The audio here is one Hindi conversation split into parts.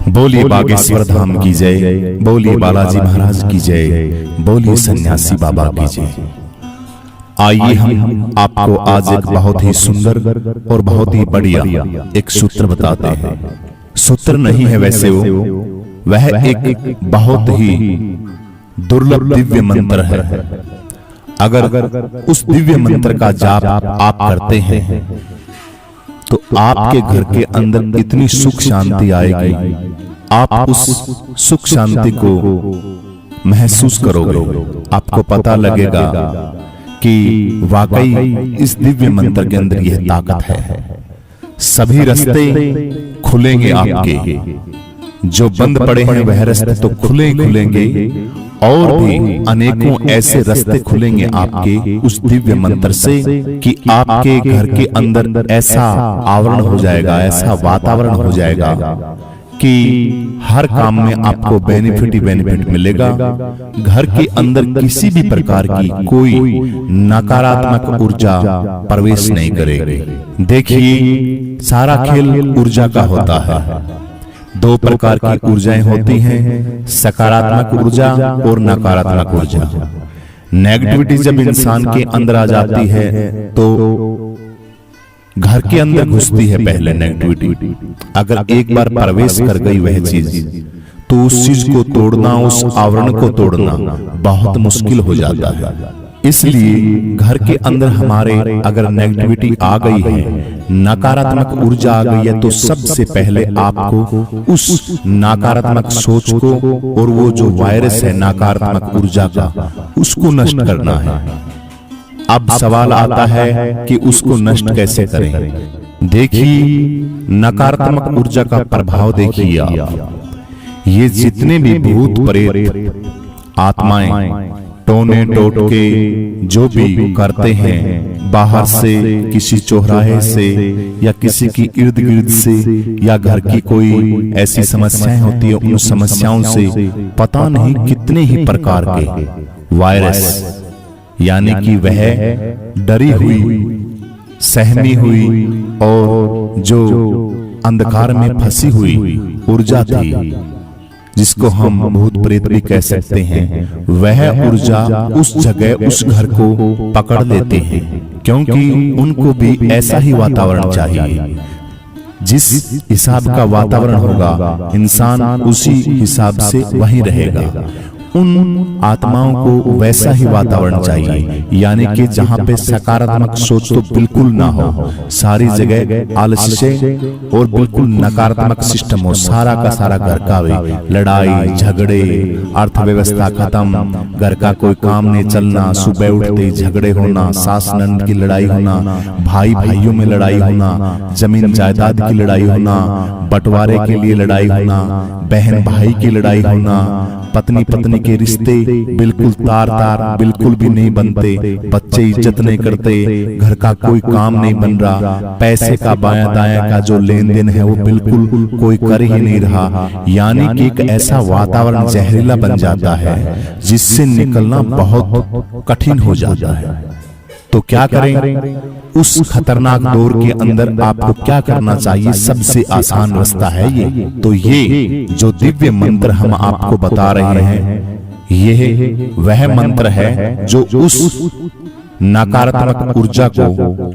बोलिए बागेश्वर धाम की जय, बोलिए बालाजी महाराज की जय, बोलिए सन्यासी बाबा की जय। आइए हम आपको आज एक बहुत ही सुंदर और बहुत ही बढ़िया एक सूत्र बताते हैं। सूत्र नहीं है वैसे वह एक बहुत ही दुर्लभ दिव्य मंत्र है। अगर उस दिव्य मंत्र का जाप आप करते हैं तो आपके घर के अंदर इतनी सुख शांति आएगी, आप उस सुख शांति को महसूस करोगे। आपको पता लगेगा कि वाकई इस दिव्य मंत्र के अंदर यह ताकत है। सभी रास्ते खुलेंगे आपके, जो बंद पड़े हैं वह रास्ते तो खुलेंगे और भी अनेकों ऐसे रास्ते खुलेंगे आपके उस दिव्य मंत्र से कि आपके घर के अंदर ऐसा आवरण हो जाएगा, ऐसा वातावरण हो जाएगा कि हर काम में आपको बेनिफिट ही बेनिफिट मिलेगा। घर के अंदर किसी भी प्रकार की कोई नकारात्मक ऊर्जा प्रवेश नहीं करेगी। देखिए, सारा खेल ऊर्जा का होता है। दो प्रकार की ऊर्जाएं होती हैं, सकारात्मक ऊर्जा और नकारात्मक ऊर्जा। नेगेटिविटी जब इंसान के अंदर आ जाती है तो घर के अंदर घुसती है पहले नेगेटिविटी। अगर एक बार प्रवेश कर गई वह चीज तो उस चीज को तोड़ना, उस आवरण को तोड़ना बहुत मुश्किल हो जाता है। इसलिए घर के अंदर हमारे अगर नेगेटिविटी आ गई है, नकारात्मक ऊर्जा आ गई है, तो सबसे पहले आपको उस नकारात्मक सोच को और वो जो वायरस है नकारात्मक ऊर्जा का, उसको नष्ट करना है। अब सवाल आता है कि उसको नष्ट कैसे करें। देखिए, नकारात्मक ऊर्जा का प्रभाव देखिए आप। ये जितने भी भूत प्रेत आत्माएं टोने टोटके जो भी करते हैं, बाहर से किसी चौराहे से या किसी की इर्द गिर्द से या घर की कोई ऐसी समस्याएं होती है, उन समस्याओं से पता नहीं कितने ही प्रकार के वायरस, यानी कि वह डरी हुई, सहमी हुई और जो अंधकार में फंसी हुई ऊर्जा थी, जिसको हम भूत प्रेत भी कह सकते हैं, वह ऊर्जा उस जगह उस घर को पकड़ लेते हैं, क्योंकि उनको भी ऐसा ही वातावरण चाहिए। जिस हिसाब का वातावरण होगा इंसान उसी हिसाब से वहीं रहेगा। उन आत्माओं को वैसा ही वातावरण चाहिए, यानी कि जहां पे सकारात्मक सोच तो बिल्कुल ना हो, सारी जगह आलस्य और बिल्कुल नकारात्मक सिस्टम हो, सारा का सारा घर का भी लड़ाई झगड़े, अर्थव्यवस्था खत्म, घर का कोई काम नहीं चलना, सुबह उठते झगड़े होना, सास नंद की लड़ाई होना, भाई भाइयों में लड़ाई होना, जमीन जायदाद की लड़ाई होना, बंटवारे के लिए लड़ाई होना, बहन भाई की लड़ाई होना, पत्नी पत्नी के रिश्ते बिल्कुल तार तार बिल्कुल भी नहीं बनते, बच्चे इज्जत नहीं करते, घर का कोई काम नहीं बन रहा, पैसे का बायां दायां का जो लेन देन है वो बिल्कुल कोई कर ही नहीं रहा। यानी कि एक ऐसा वातावरण जहरीला बन जाता है जिससे निकलना बहुत कठिन हो जाता है। तो क्या करें? उस खतरनाक दौर के अंदर आपको क्या करना चाहिए? सबसे आसान रास्ता है ये। तो ये जो दिव्य मंत्र हम आपको बता रहे हैं, यह वह मंत्र है जो उस नकारात्मक ऊर्जा को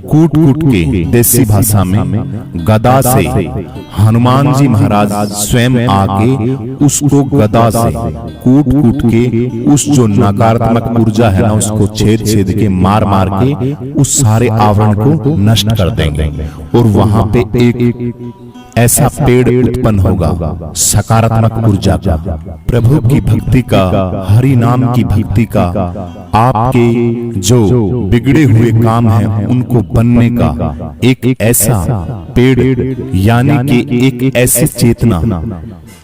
कूट कूट के देसी भाषा में गदा से हनुमान जी महाराज स्वयं आके उसको गदा से कूट कूट के उस जो नकारात्मक ऊर्जा है ना, उसको छेद छेद के मार मार के उस सारे आवरण को नष्ट कर देंगे। और वहां पे एक ऐसा पेड़ उत्पन्न होगा सकारात्मक ऊर्जा का, प्रभु की भक्ति का, हरि नाम की भक्ति का, आपके जो बिगड़े हुए काम हैं उनको बनने का एक ऐसा पेड़, यानी कि एक ऐसी चेतना,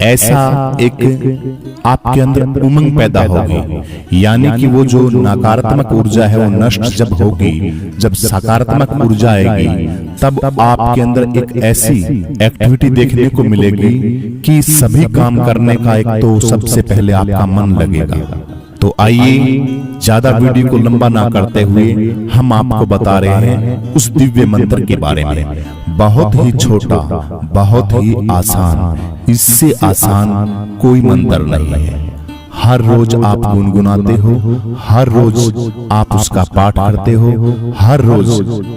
ऐसा एक आपके अंदर उमंग पैदा होगी। यानी कि वो जो नकारात्मक ऊर्जा है वो नष्ट जब होगी, जब सकारात्मक ऊर्जा आएगी, तब आपके अंदर एक ऐसी एक्टिविटी देखने को मिलेगी कि सभी काम करने का एक तो सबसे पहले आपका मन लगेगा। तो आइए ज्यादा वीडियो को लंबा ना करते हुए हम आपको बता रहे हैं उस दिव्य मंत्र के बारे में। बहुत ही छोटा, बहुत ही आसान, इससे आसान कोई मंत्र नहीं है। हर रोज आप गुनगुनाते हो, हर रोज आप उसका पाठ करते हो, हर रोज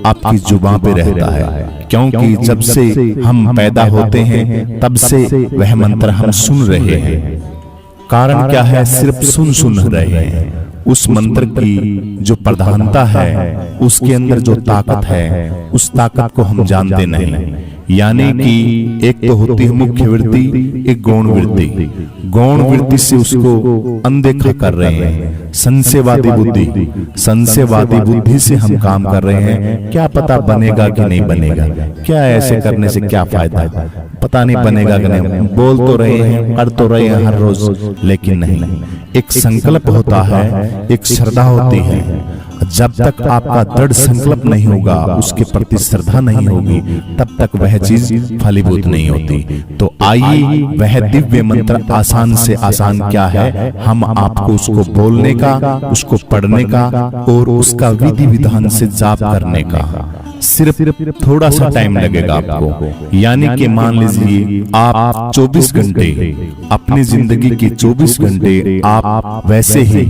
आपकी जुबान पे रहता है, क्योंकि जब से हम पैदा होते हैं तब से वह मंत्र हम सुन रहे हैं। कारण क्या है? सिर्फ सुन रहे हैं। उस मंत्र की जो प्रधानता है, उसके अंदर जो ताकत है, उस ताकत को हम जानते नहीं। यानी कि एक तो होती है मुख्य वृत्ति, एक गौण वृत्ति। गौण वृत्ति से उसको अनदेखा कर रहे हैं। संशयवादी बुद्धि, संशयवादी बुद्धि से हम काम कर रहे हैं। क्या पता बनेगा कि नहीं बनेगा, क्या ऐसे करने से क्या फायदा है, पता नहीं बनेगा कि नहीं। बोल तो रहे हैं, कर तो रहे हैं हर रोज, लेकिन नहीं। एक संकल्प होता है, एक श्रद्धा होती है। जब तक आपका दृढ़ संकल्प नहीं होगा, उसके प्रति श्रद्धा नहीं होगी, तब तक वह चीज फलीभूत नहीं होती। तो आइए वह दिव्य मंत्र आसान से आसान क्या है, हम आपको उसको बोलने का, उसको पढ़ने का और उसका विधि विधान से जाप करने का सिर्फ थोड़ा सा टाइम लगेगा आपको। यानी कि मान लीजिए आप 24 घंटे अपनी जिंदगी के 24 घंटे आप वैसे ही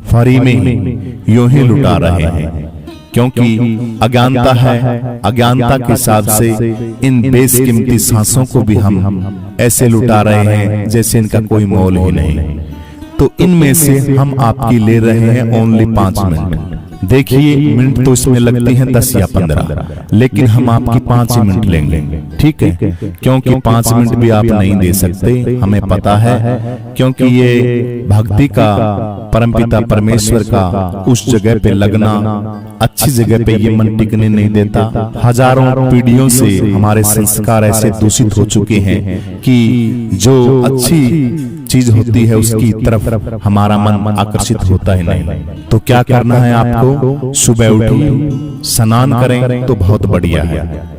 फ्री में यूं ही लुटा रहे हैं, क्योंकि अज्ञानता है। अज्ञानता के हिसाब से इन बेशकीमती सांसों को भी हम ऐसे लुटा रहे हैं जैसे इनका कोई मोल ही नहीं। तो इनमें से हम आपकी ले रहे हैं ओनली 5 मिनट। देखिए मिनट तो इसमें लगती हैं 10 या 15, लेकिन हम आपकी 5 ही मिनट लेंगे, ठीक है? क्योंकि 5 मिनट भी आप नहीं दे सकते, हमें पता है, क्योंकि ये भक्ति का, परमपिता परमेश्वर का उस जगह पे लगना, अच्छी जगह पे ये मन टिकने नहीं देता। हजारों पीढ़ियों से हमारे संस्कार ऐसे दूषित हो चुके हैं कि जो अच्छी चीज होती है उसकी तरफ हमारा मन आकर्षित होता ही नहीं। तो क्या करना है आपको? सुबह उठिए, स्नान करें तो बहुत बढ़िया है।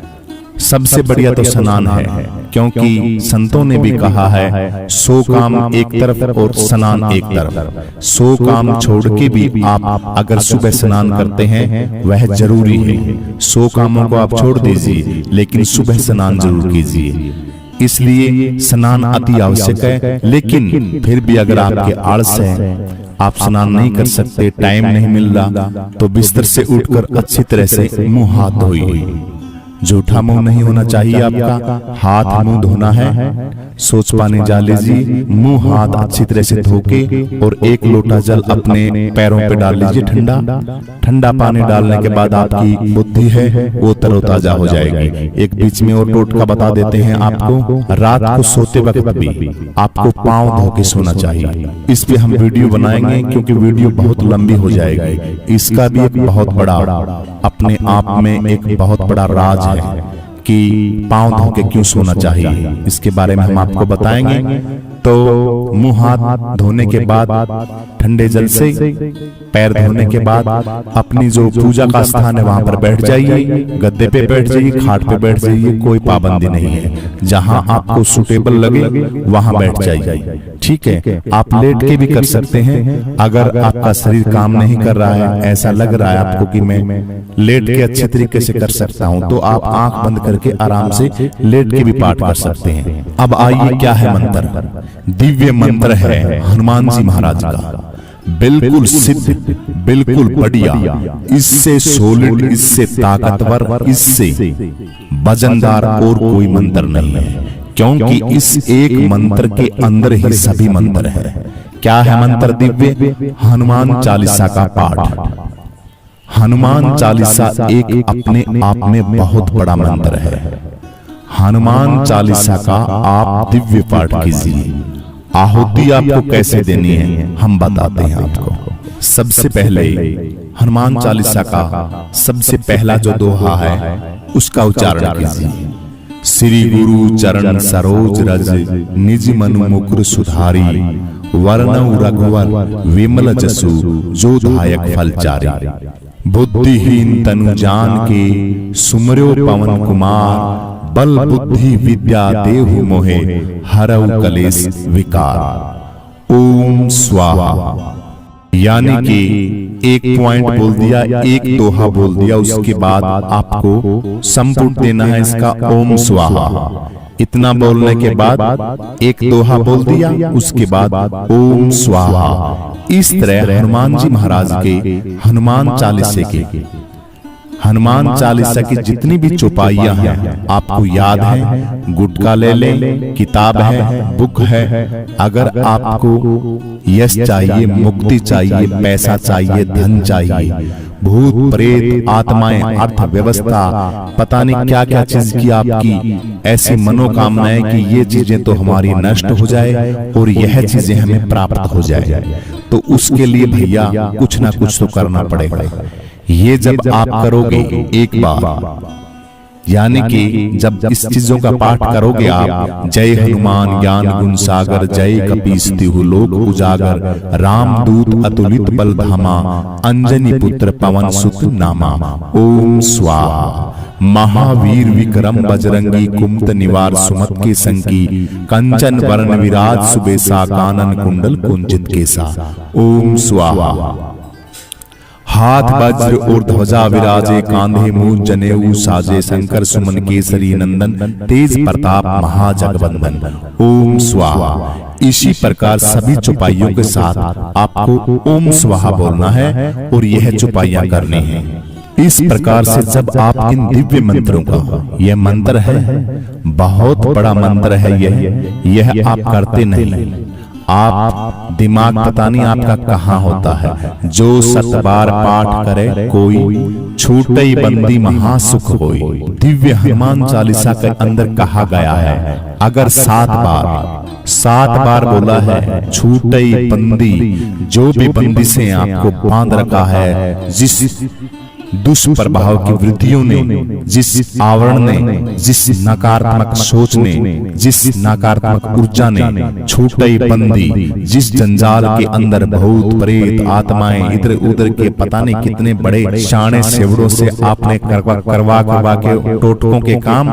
सबसे बढ़िया तो स्नान है, क्योंकि संतों ने भी कहा है 100 काम एक तरफ और स्नान एक तरफ। 100 काम छोड़ के भी आप अगर सुबह स्नान करते हैं वह जरूरी है। 100 कामों को आप छोड़ दीजिए, लेकिन सुबह स्नान जरूर कीजिए। इसलिए स्नान अति आवश्यक है। लेकिन फिर भी अगर आपके आलस है, आप स्नान नहीं कर सकते, टाइम नहीं मिल रहा, तो बिस्तर से उठकर अच्छी तरह से मुंह हाथ धोइए। जूठा मुंह नहीं होना चाहिए आपका, हाथ मुंह धोना है। सोच पानी जा लीजिए, मुंह हाथ अच्छी तरह से धोके और 1 लोटा जल अपने पैरों पे डाल लीजिए। ठंडा पानी डालने के बाद आपकी बुद्धि है वो तरोताजा हो जाएगी। एक बीच में और टोटका बता देते हैं आपको, रात को सोते वक्त भी आपको पांव धो के सोना चाहिए। इस पे हम वीडियो बनाएंगे, क्योंकि वीडियो बहुत लंबी हो जाएगी। इसका भी एक बहुत बड़ा, अपने आप में एक बहुत बड़ा राज है कि पांव धो के क्यों सोना चाहिए। इसके बारे में हम आपको बताएंगे। तो मुंह हाथ धोने के बाद ठंडे जल से पैर धोने के बाद अपनी जो पूजा का स्थान है वहां पर बैठ जाइए। गद्दे पे बैठ जाइए, खाट पे बैठ जाइए, कोई पाबंदी नहीं है। जहां आपको सुटेबल लगे वहां बैठ जाइए, ठीक है? आप लेट के भी कर सकते हैं। अगर आपका शरीर काम नहीं कर रहा है, ऐसा लग रहा है आपको कि मैं लेट के अच्छे तरीके से कर सकता हूं, तो आप आंख बंद करके आराम से लेट के भी पाठ कर सकते हैं। अब आइए क्या है मंत्र। दिव्य मंत्र है हनुमान जी महाराज का, बिल्कुल सिद्ध, बिल्कुल बढ़िया, इससे सॉलिड, इससे ताकतवर, इससे वजनदार और कोई मंत्र नहीं है। क्योंकि इस एक मंत्र के अंदर ही सभी मंत्र है। क्या है मंत्र दिव्य? हनुमान चालीसा का पाठ। हनुमान चालीसा एक अपने आप में बहुत बड़ा मंत्र है। हनुमान चालीसा का आप दिव्य पाठ कीजिए। आहुति आपको कैसे देनी है हम बताते हैं आपको। सबसे पहले हनुमान चालीसा का सबसे पहला जो दोहा है उसका उच्चारण कीजिए। श्री गुरु चरण सरोज रज, निज मनु मुकुर सुधारी, वर्णउ रघुवर विमल जसु, जो दायक फलचारी। बुद्धिहीन तनु जान के, सुमर्यो पवन कुमार, बल बुद्धि विद्या देहु मोहे, हरऊ कलेश विकार। ओम स्वाहा। यानी कि एक पॉइंट बोल दिया, एक दोहा बोल दिया, उसके बाद आपको संपुट देना है इसका ओम स्वाहा। इतना बोलने के बाद एक दोहा बोल दिया, उसके बाद ओम स्वाहा। इस तरह हनुमान जी महाराज के हनुमान चालीसा की जितनी भी चौपाइयां हैं आपको याद है, गुटका ले लें, किताब है, बुक है। अगर आपको यश चाहिए, मुक्ति चाहिए, पैसा चाहिए, धन चाहिए, भूत प्रेत आत्माएं, अर्थव्यवस्था, पता नहीं क्या क्या चीज की आपकी ऐसी मनोकामनाएं कि ये चीजें तो हमारी नष्ट हो जाए और यह चीजें हमें प्राप्त हो जाए, तो उसके लिए भैया कुछ ना कुछ तो करना पड़ेगा। ये जब आप करोगे एक बार, यानी कि जब इस चीजों का पाठ करोगे आप, जय हनुमान ज्ञान गुण सागर, जय कपीस तिहु लोक उजागर, राम दूत अतुलित बल धामा, अंजनी पुत्र पवन सुत नामा। ओम स्वाहा। महावीर विक्रम बजरंगी, कुमत निवार सुमत के संगी, कंचन वर्ण विराज सुबेसा, कानन कुंडल कुंजित केसा। ओम स्वाहा। हाथ वज्र और ध्वजा विराजे, कांधे मूंज जनेऊ साजे, शंकर सुमन केसरी नंदन, तेज प्रताप महाजगवंदन। ओम स्वाहा। इसी प्रकार सभी चौपाइयों के साथ आपको ओम स्वाहा बोलना है और यह चौपाइयां करनी है। इस प्रकार से जब आप इन दिव्य मंत्रों का, यह मंत्र है, बहुत बड़ा मंत्र है यह आप करते नहीं, आप दिमाग पता नहीं आपका कहाँ होता है। जो 7 बार पाठ करे कोई, छूटई बंदी महासुख होई। दिव्य हनुमान चालीसा के अंदर कहा गया है, अगर 7 बार बोला है, छूटई बंदी, जो भी बंदिशें आपको बांध रखा है, जिस दुष्प्रभाव की वृत्तियों ने, जिस आवरण ने, जिस नकारात्मक सोच ने, जिस नकारात्मक ऊर्जा ने, छूटई बंदी, जिस जंजाल के अंदर भूत प्रेत आत्माएं इधर उधर के पता नहीं कितने बड़े शाणे सेवड़ों से आपने करवा के टोटकों के काम,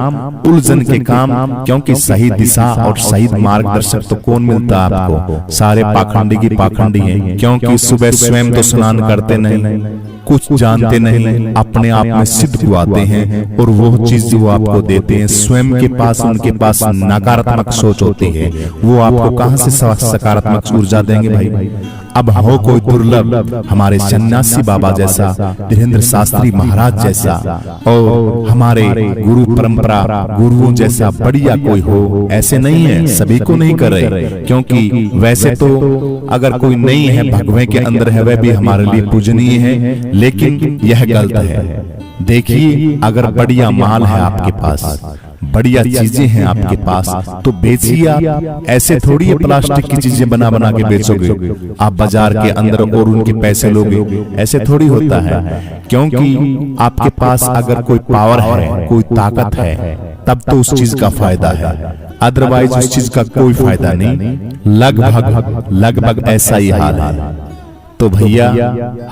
उलझन के काम, क्योंकि सही दिशा और सही मार्गदर्शक तो कौन मिलता है आपको? सारे पाखंडी की पाखंडी हैं, क्योंकि सुबह स्वयं तो स्नान करते नहीं, कुछ जानते नहीं, अपने आप में सिद्ध गुआते हैं और वो चीज जो आपको देते हैं, स्वयं के पास उनके पास नकारात्मक सोच होती है, वो आपको कहां से सकारात्मक ऊर्जा देंगे भाई? अब हो कोई दुर्लभ, हमारे सन्यासी बाबा जैसा, धीरेन्द्र शास्त्री महाराज जैसा, और हमारे गुरु परंपरा गुरुओं जैसा बढ़िया कोई हो, ऐसे नहीं है, सभी को नहीं कर रहे, क्योंकि वैसे तो अगर कोई नहीं है भगवे के अंदर है, वह भी हमारे लिए पूजनीय है, लेकिन यह गलत है। देखिए, अगर बढ़िया माल है आपके पास, बढ़िया चीजें हैं आपके पास, तो बेचिए आप। ऐसे थोड़ी है प्लास्टिक की चीजें बना बना के बेचोगे आप बाजार के अंदर और उनके पैसे लोगे, ऐसे थोड़ी होता है। क्योंकि आपके पास अगर कोई पावर है, कोई ताकत है, तब तो उस चीज का फायदा है, अदरवाइज उस चीज का कोई फायदा नहीं। लगभग ऐसा ही हाल है। तो भैया,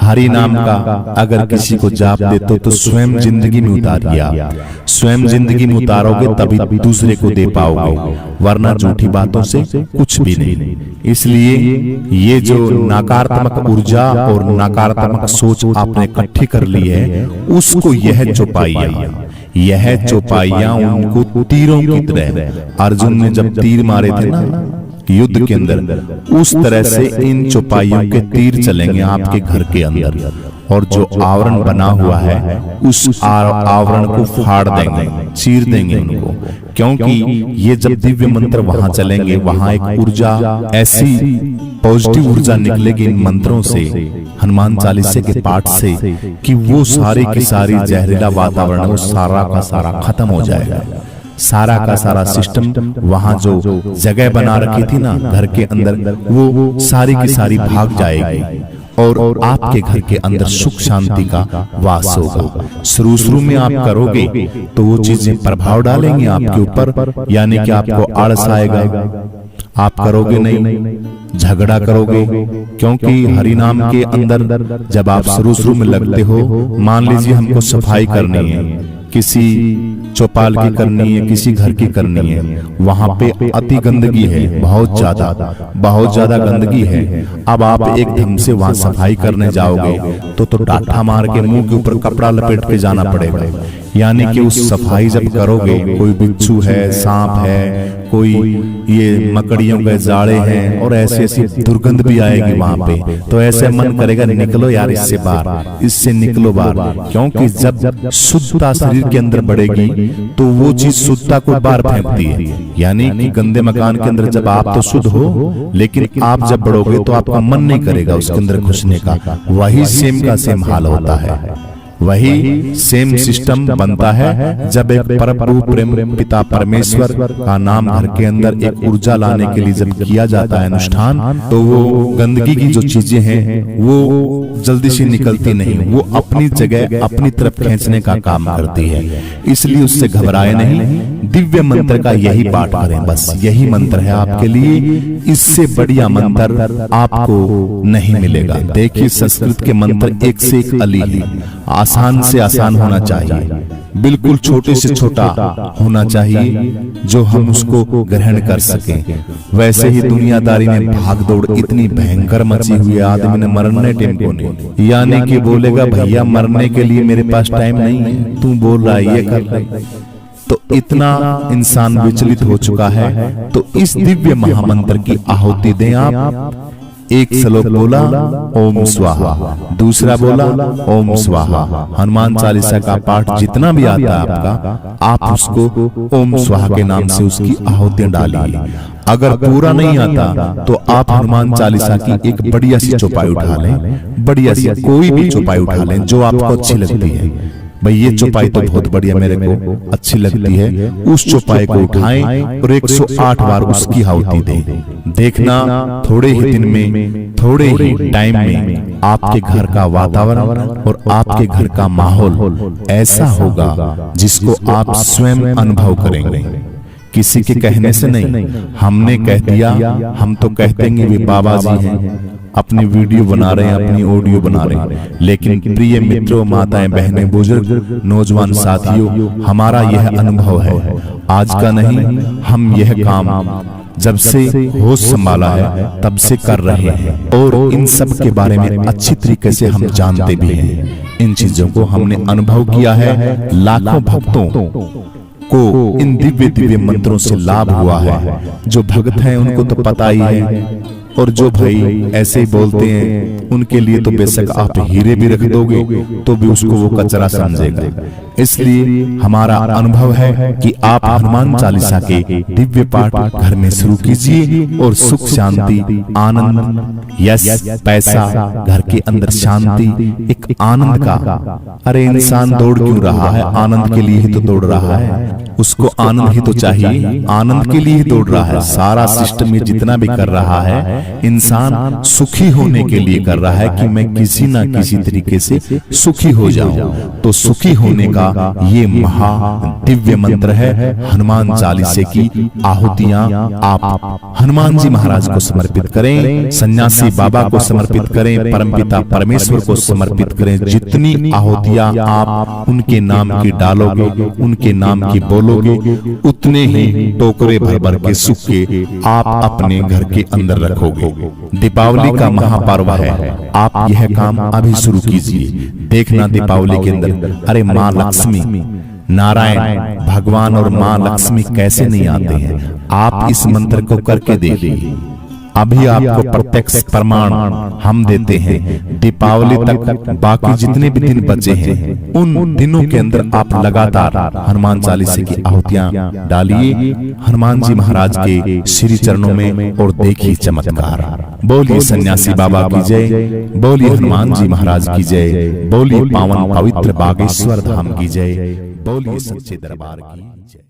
हरि नाम का अगर किसी को जाप देते तो स्वयं जिंदगी में उतारिए, स्वयं जिंदगी में उतारोगे तभी दूसरे को दे पाओगे, वरना झूठी बातों से कुछ भी नहीं। इसलिए ये जो नकारात्मक ऊर्जा और नकारात्मक सोच आपने इकट्ठी कर ली है, उसको यह चौपाइयां उनको तीरों की तरह, अर्जुन ने जब तीर मारे थे ना युद्ध के अंदर, उस तरह से इन चौपाइयों के तीर चलेंगे आपके घर के अंदर, और जो आवरण बना हुआ है उस आवरण को फाड़ देंगे, चीर देंगे उनको। क्योंकि ये जब दिव्य मंत्र वहां चलेंगे, वहां एक ऊर्जा, ऐसी पॉजिटिव ऊर्जा निकलेगी इन मंत्रों से, हनुमान चालीसे के पाठ से, कि वो सारी की सारी जहरीला वातावरण वो सारा का सारा खत्म हो जाएगा। सारा का सारा सिस्टम, वहां जो जगह बना रखी थी ना घर के अंदर, वो सारी की सारी भाग जाएगी और आपके घर के अंदर सुख शांति का वास होगा। शुरू में आप करोगे तो वो चीजें प्रभाव डालेंगे आपके ऊपर, यानी कि आपको आलस आएगा, आप करोगे नहीं, झगड़ा करोगे। क्योंकि हरि नाम के अंदर जब आप शुरू में लगते हो, मान लीजिए हमको सफाई करनी है, किसी चौपाल की करनी है, किसी घर की करनी है, वहां पे अति गंदगी है, बहुत ज्यादा गंदगी है। अब आप एक ढंग से वहां सफाई करने जाओगे तो टाठा मार के मुंह के ऊपर कपड़ा लपेट के जाना पड़ेगा। यानी कि उस सफाई जब करोगे, कोई बिच्छू है, सांप है, कोई ये मकड़ियों के जाड़े हैं और ऐसी दुर्गंध भी आएगी वहां पे, तो ऐसे मन करेगा निकलो यार इससे बाहर, इससे निकलो बाहर। क्योंकि जब शुद्धता शरीर के अंदर बढ़ेगी तो वो चीज शुद्धता को बाहर फेंकती है। यानी कि गंदे मकान के अंदर जब आप तो शुद्ध हो, लेकिन आप जब बढ़ोगे तो आपका मन नहीं करेगा उसके अंदर घुसने का। वही सेम का सेम हाल होता है, वही सेम सिस्टम बनता है जब एक परम प्रेम पिता परमेश्वर का नाम घर के अंदर एक ऊर्जा लाने के लिए जब किया जाता है अनुष्ठान, तो वो गंदगी की जो चीजें हैं वो जल्दी से निकलती नहीं, वो अपनी जगह अपनी तरफ खींचने का काम करती है। इसलिए उससे घबराए नहीं, दिव्य मंत्र का यही पाठ करें, बस यही मंत्र है आपके लिए। इससे बढ़िया मंत्र आपको नहीं मिलेगा। देखिए संस्कृत के मंत्र एक से एक अली है, आसान से आसान होना चाहिए, बिल्कुल छोटे से छोटा होना चाहिए जो हम उसको ग्रहण कर सकें। वैसे ही दुनियादारी में भागदौड़ इतनी भयंकर मची हुई है, आदमी ने मरने टाइम को नहीं, यानी कि बोलेगा भैया मरने के लिए मेरे पास टाइम नहीं है, तू बोल रहा है ये कर रहा है, तो इतना इंसान विचलित हो चुका है। तो इस दिव्य महामंत्र की आहुति दें आप। एक श्लोक बोला ओम स्वाहा, दूसरा बोला ओम स्वाहा। हनुमान चालीसा का पाठ जितना भी आता है आपका, आप उसको ओम स्वाहा के नाम से उसकी आहुतियां डालिए। अगर पूरा नहीं आता तो आप हनुमान चालीसा की एक बढ़िया सी चौपाई उठा लें, बढ़िया सी कोई भी चौपाई उठा लें जो आपको अच्छी लगती है। भाई ये चौपाई तो बहुत बढ़िया मेरे को अच्छी लगती है, उस चौपाई को उठाएं और 108 बार उसकी आहुति दें। देखना थोड़े ही दिन में, थोड़े ही टाइम में आपके घर का वातावरण और आपके घर का माहौल ऐसा होगा जिसको आप स्वयं अनुभव करेंगे, किसी के कहने से नहीं। हमने कह दिया, हम तो कह देंगे वे बाबा जी हैं, अपनी वीडियो बना रहे हैं, अपनी ऑडियो बना रहे हैं, लेकिन प्रिय मित्रों, माताएं, बहनें, बुजुर्ग, नौजवान साथियों, हमारा यह अनुभव है, आज का नहीं। हम यह काम जब से होश संभाला है तब से कर रहे हैं और इन सब के बारे में अच्छी तरीके से हम जानते भी हैं। इन चीजों को हमने अनुभव किया है। लाखों भक्तों को इन दिव्य दिव्य मंत्रों से लाभ हुआ है। जो भक्त हैं उनको तो पता ही है, और जो भाई ऐसे ही बोलते हैं उनके लिए तो बेशक आप हीरे भी रख दोगे तो भी उसको वो कचरा समझेगा। इसलिए हमारा अनुभव है कि आप हनुमान चालीसा के दिव्य पाठ घर में शुरू कीजिए और सुख शांति, आनंद, यश, पैसा, घर के अंदर शांति, एक आनंद का। अरे इंसान दौड़ क्यों रहा है? आनंद के लिए ही तो दौड़ रहा है, उसको आनंद ही तो चाहिए, आनंद के लिए ही दौड़ रहा है। सारा सिस्टम में जितना भी कर रहा है इंसान सुखी होने के लिए कर रहा है कि मैं किसी ना किसी तरीके से सुखी हो जाऊं। तो सुखी होने का ये महा दिव्य मंत्र है। हनुमान चालीसे की आहुतियां आप हनुमान जी महाराज को समर्पित करें, सन्यासी बाबा को समर्पित करें, परमपिता परमेश्वर को समर्पित करें। जितनी आहुतियां आप उनके नाम की डालोगे, उनके नाम की बोलोगे, उतने ही टोकरे भर भर के सुख के आप अपने घर के अंदर रखोगे। दीपावली का महापर्व है, आप यह काम अभी शुरू कीजिए। देखना दीपावली के अंदर, अरे माँ लक्ष्मी, नारायण भगवान और माँ लक्ष्मी कैसे नहीं आते हैं। आप इस मंत्र को करके देखिए, अभी आपको प्रत्यक्ष प्रमाण हम देते हैं। दीपावली तक बाकी जितने भी दिन बचे हैं उन दिनों के अंदर आप लगातार हनुमान चालीसा की आहुतियां डालिए हनुमान जी महाराज के श्री चरणों में और देखिए चमत्कार। बोलिए सन्यासी बाबा की जय, बोलिए हनुमान जी महाराज की जय, बोलिए पावन पवित्र बागेश्वर धाम की जय, बोलिए सच्चे दरबार की जय।